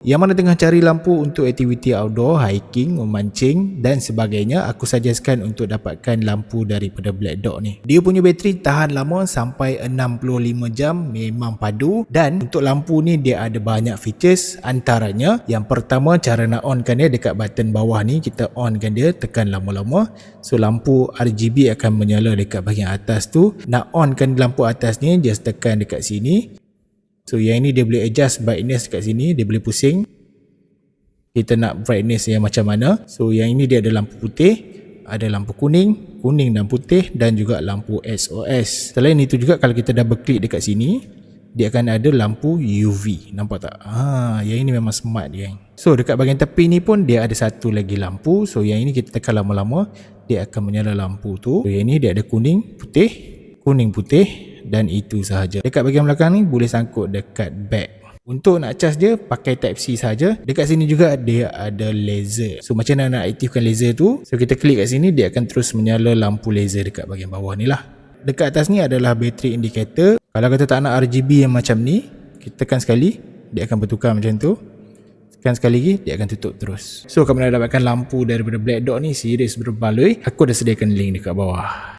Yang mana tengah cari lampu untuk aktiviti outdoor, hiking, memancing dan sebagainya, aku suggestkan untuk dapatkan lampu daripada Black Dog ni. Dia punya bateri tahan lama sampai 65 jam, memang padu. Dan untuk lampu ni dia ada banyak features, antaranya yang pertama, cara nak onkan dia dekat button bawah ni, kita onkan dia, tekan lama-lama, so lampu RGB akan menyala dekat bahagian atas tu. Nak onkan lampu atas ni, just tekan dekat sini. So yang ini dia boleh adjust brightness dekat sini, dia boleh pusing. Kita nak brightness yang macam mana. So yang ini dia ada lampu putih, ada lampu kuning, kuning dan putih, dan juga lampu SOS. Selain itu juga kalau kita double klik dekat sini, dia akan ada lampu UV. Nampak tak? Yang ini memang smart dia. So dekat bahagian tepi ni pun dia ada satu lagi lampu. So yang ini kita tekan lama-lama, dia akan menyala lampu tu. So yang ini dia ada kuning, putih, dan itu sahaja. Dekat bahagian belakang ni boleh sangkut dekat bag. Untuk nak charge dia pakai type C saja. Dekat sini juga dia ada laser. So macam mana nak aktifkan laser tu? So kita klik kat sini, dia akan terus menyala lampu laser dekat bahagian bawah ni lah. Dekat atas ni adalah battery indicator. Kalau kita tak nak RGB yang macam ni, kita tekan sekali, dia akan bertukar macam tu. Tekan sekali lagi, dia akan tutup terus. So kalau nak dapatkan lampu daripada Black Dog ni, series berbaloi, aku dah sediakan link dekat bawah.